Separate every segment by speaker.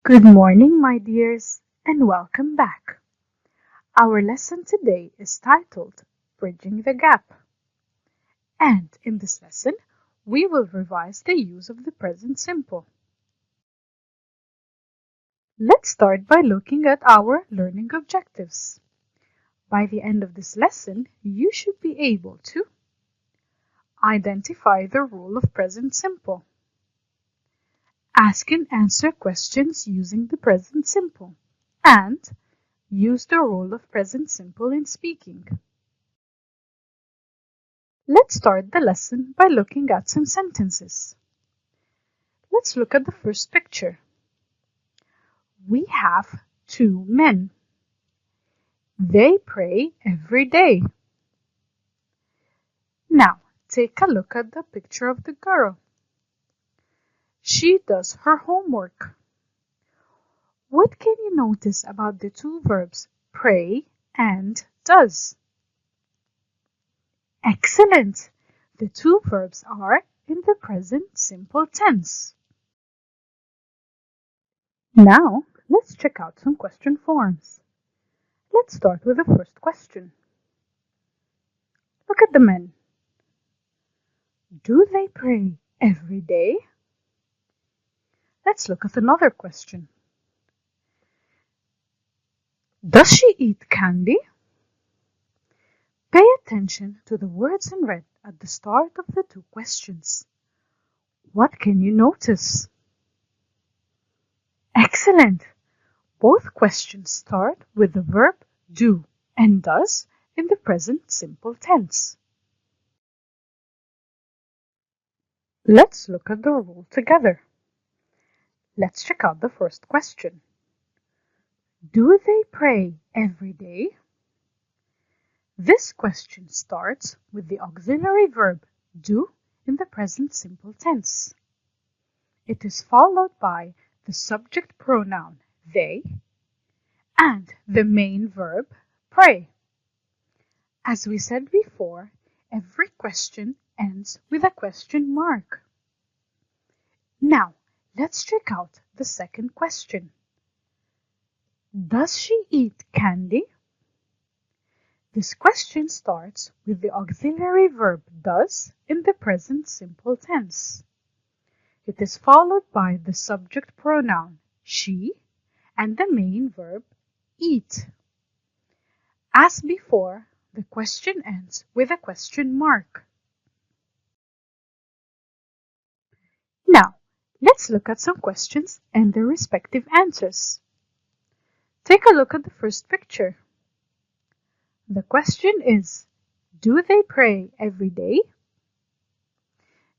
Speaker 1: Good morning, my dears, and welcome back. Our lesson today is titled Bridging the Gap. And in this lesson, we will revise the use of the present simple. Let's start by looking at our learning objectives. By the end of this lesson, you should be able to identify the rule of present simple, ask and answer questions using the present simple, and use the rule of present simple in speaking. Let's start the lesson by looking at some sentences. Let's look at the first picture. We have two men. They pray every day. Now, take a look at the picture of the girl. She does her homework. What can you notice about the two verbs pray and does? Excellent! The two verbs are in the present simple tense. Now, let's check out some question forms. Let's start with the first question. Look at the men. Do they pray every day? Let's look at another question. Does she eat candy? Pay attention to the words in red at the start of the two questions. What can you notice? Excellent! Both questions start with the verb do and does in the present simple tense. Let's look at the rule together. Let's check out the first question. Do they pray every day? This question starts with the auxiliary verb do in the present simple tense. It is followed by the subject pronoun they and the main verb pray. As we said before, every question ends with a question mark. Now, let's check out the second question. Does she eat candy? This question starts with the auxiliary verb does in the present simple tense. It is followed by the subject pronoun she and the main verb eat. As before, the question ends with a question mark. Now, let's look at some questions and their respective answers. Take a look at the first picture. The question is, do they pray every day?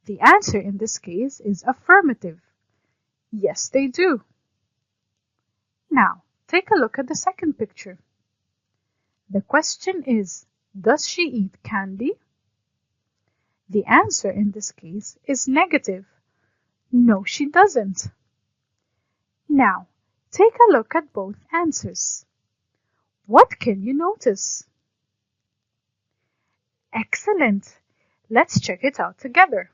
Speaker 1: The answer in this case is affirmative. Yes, they do. Now, take a look at the second picture. The question is, does she eat candy? The answer in this case is negative. No, she doesn't. Now, take a look at both answers. What can you notice? Excellent! Let's check it out together.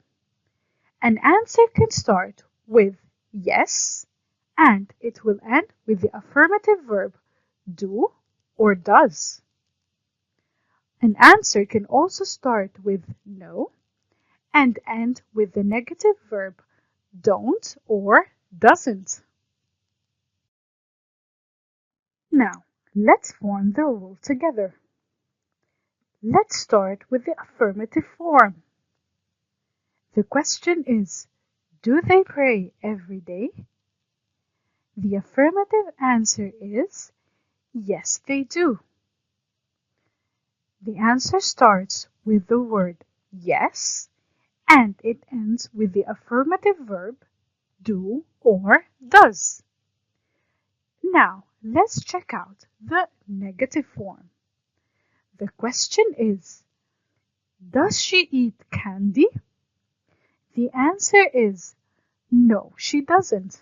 Speaker 1: An answer can start with yes, and it will end with the affirmative verb do or does. An answer can also start with no and end with the negative verb don't or doesn't. Now, let's form the rule together. Let's start with the affirmative form. The question is, do they pray every day? The affirmative answer is, yes, they do. The answer starts with the word yes, and it ends with the affirmative verb do or does. Now, let's check out the negative form. The question is, does she eat candy? The answer is, no, she doesn't.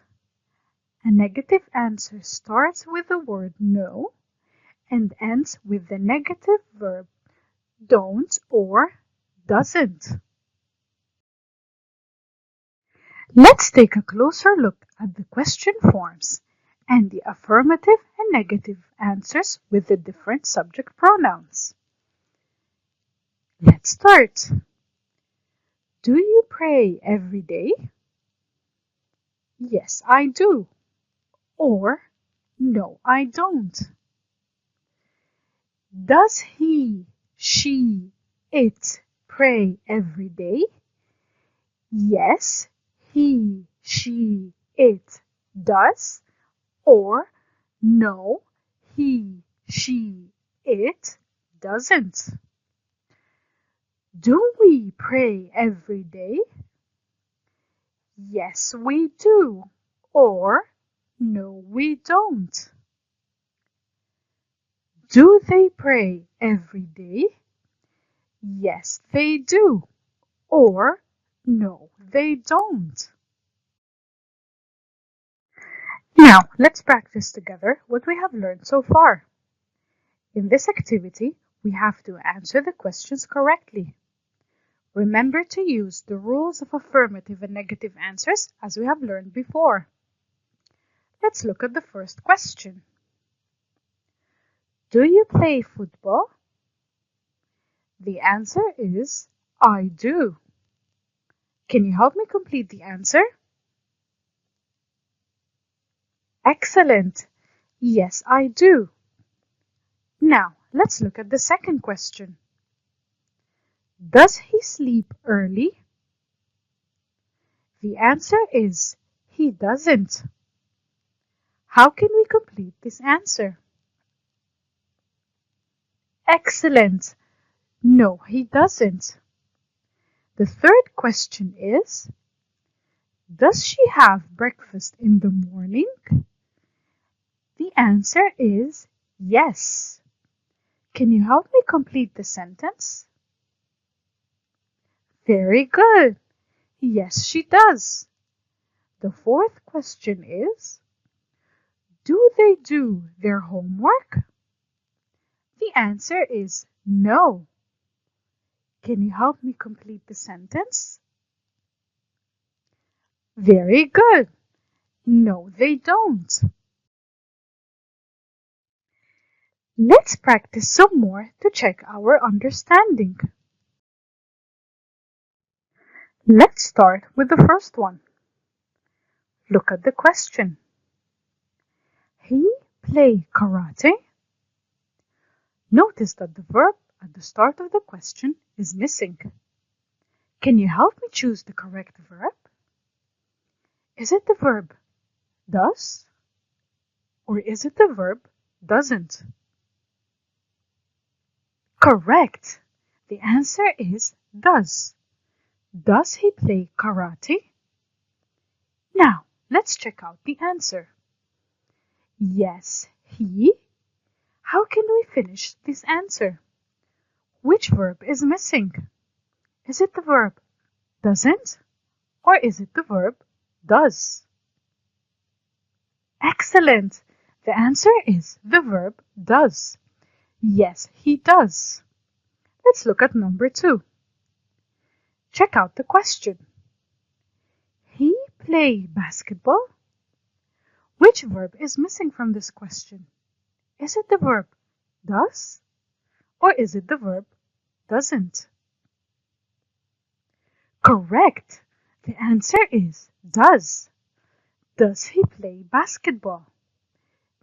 Speaker 1: A negative answer starts with the word no and ends with the negative verb don't or doesn't. Let's take a closer look at the question forms and the affirmative and negative answers with the different subject pronouns. Let's start. Do you pray every day? Yes, I do. Or, no, I don't. Does he, she, it pray every day? Yes, he, she, it does. Or, no, he, she, it doesn't. Do we pray every day? Yes, we do. Or, no, we don't. Do they pray every day? Yes, they do. Or, no, they don't. Now, let's practice together what we have learned so far. In this activity, we have to answer the questions correctly. Remember to use the rules of affirmative and negative answers as we have learned before. Let's look at the first question. Do you play football? The answer is I do. Can you help me complete the answer? Excellent. Yes, I do. Now, let's look at the second question. Does he sleep early? The answer is he doesn't. How can we complete this answer? Excellent. No, he doesn't. The third question is, does she have breakfast in the morning? The answer is yes. Can you help me complete the sentence? Very good. Yes, she does. The fourth question is, do they do their homework? The answer is no. Can you help me complete the sentence? Very good. No, they don't. Let's practice some more to check our understanding. Let's start with the first one. Look at the question. He play karate? Notice that the verb at the start of the question is missing. Can you help me choose the correct verb? Is it the verb does? Or is it the verb doesn't? Correct! The answer is does. Does he play karate? Now, let's check out the answer. Yes, he. How can we finish this answer? Which verb is missing? Is it the verb doesn't? Or is it the verb does? Excellent! The answer is the verb does. Yes, he does. Let's look at number 2. Check out the question. He play basketball? Which verb is missing from this question? Is it the verb does? Or is it the verb doesn't? Correct! The answer is does. Does he play basketball?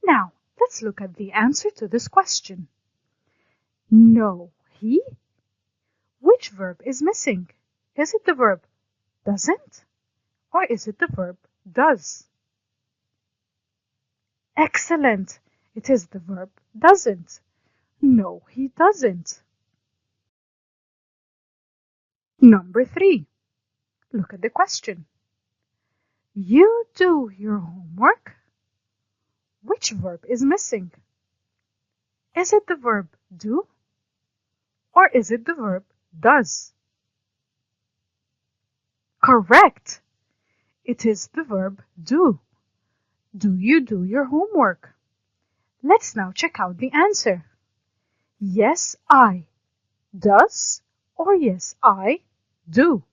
Speaker 1: Now, let's look at the answer to this question. No, he. Which verb is missing? Is it the verb doesn't? Or is it the verb does? Excellent! It is the verb doesn't. No, he doesn't. Number 3. Look at the question. You do your homework? Which verb is missing? Is it the verb do? Or is it the verb does? Correct! It is the verb do. Do you do your homework? Let's now check out the answer. Yes, I. Does or yes, I do.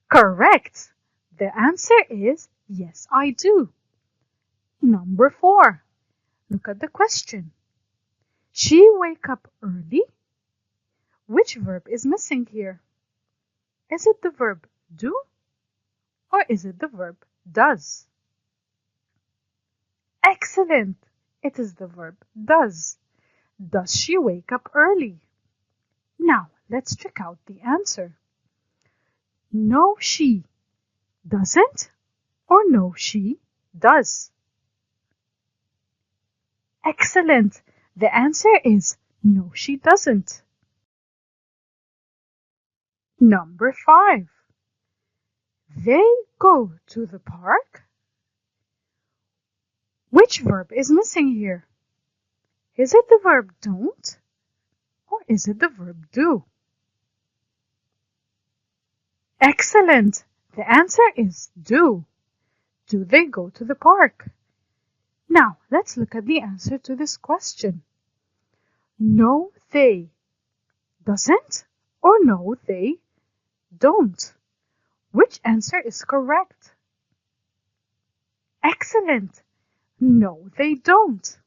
Speaker 1: Correct! The answer is yes, I do. Number 4. Look at the question. She wake up early? Which verb is missing here? Is it the verb do or is it the verb does? Excellent! It is the verb does. Does she wake up early? Now, let's check out the answer. No, she doesn't or no, she does. Excellent! The answer is no, she doesn't. Number 5. They go to the park? Which verb is missing here? Is it the verb don't or is it the verb do? Excellent! The answer is do. Do they go to the park? Now, let's look at the answer to this question. No, they doesn't or no, they don't. Which answer is correct? Excellent! No, they don't.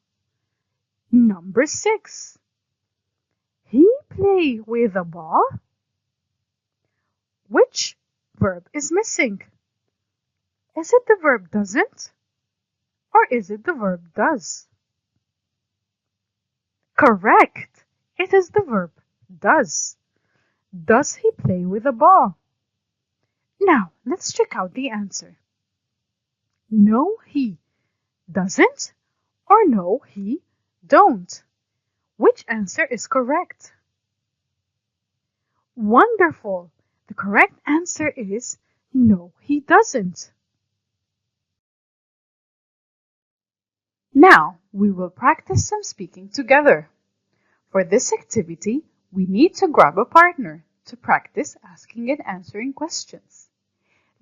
Speaker 1: Number 6. He play with a ball? Which verb is missing? Is it the verb doesn't or is it the verb does? Correct! It is the verb does. Does he play with a ball? Now, let's check out the answer. No, he doesn't or no, he don't. Which answer is correct? Wonderful! The correct answer is no, he doesn't. Now, we will practice some speaking together. For this activity, we need to grab a partner to practice asking and answering questions.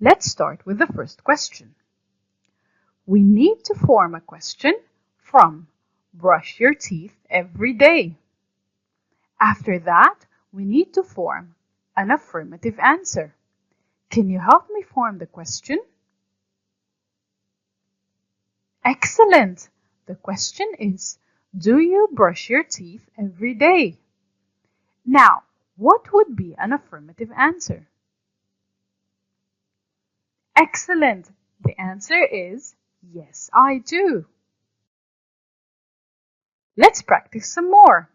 Speaker 1: Let's start with the first question. We need to form a question from brush your teeth every day. After that, we need to form an affirmative answer. Can you help me form the question? Excellent! The question is, do you brush your teeth every day? Now, what would be an affirmative answer? Excellent! The answer is, yes, I do. Let's practice some more.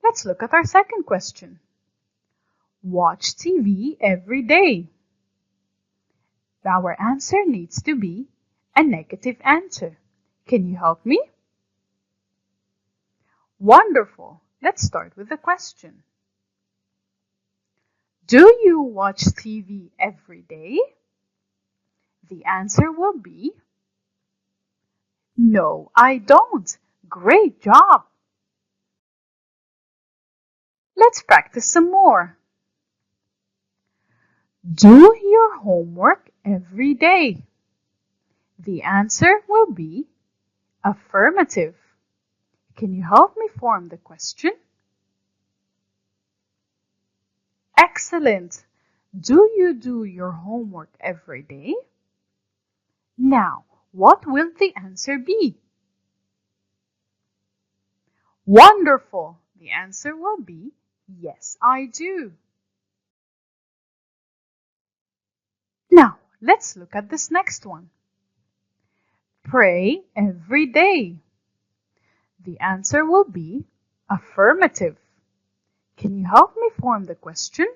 Speaker 1: Let's look at our second question. Watch TV every day. Our answer needs to be a negative answer. Can you help me? Wonderful! Let's start with the question. Do you watch TV every day? The answer will be no, I don't. Great job! Let's practice some more. Do your homework every day. The answer will be affirmative. Can you help me form the question? Excellent! Do you do your homework every day? Now, what will the answer be? Wonderful! The answer will be yes, I do. Now, let's look at this next one. Pray every day. The answer will be affirmative. Can you help me form the question?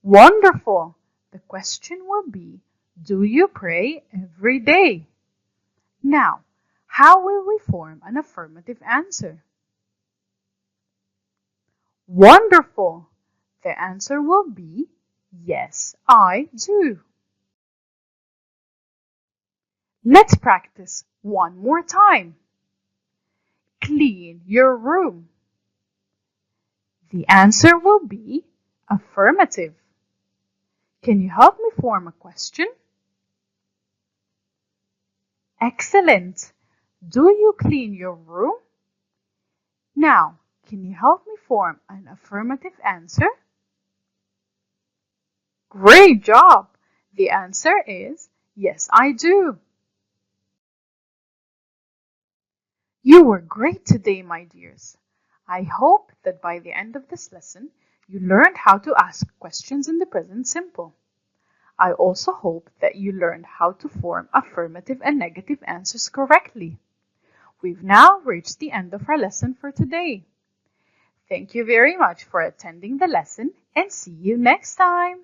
Speaker 1: Wonderful! The question will be, do you pray every day? Now, how will we form an affirmative answer? Wonderful! The answer will be, yes, I do. Let's practice one more time. Clean your room. The answer will be affirmative. Can you help me form a question? Excellent! Do you clean your room? Now, can you help me form an affirmative answer? Great job! The answer is yes, I do. You were great today, my dears. I hope that by the end of this lesson, you learned how to ask questions in the present simple. I also hope that you learned how to form affirmative and negative answers correctly. We've now reached the end of our lesson for today. Thank you very much for attending the lesson and see you next time.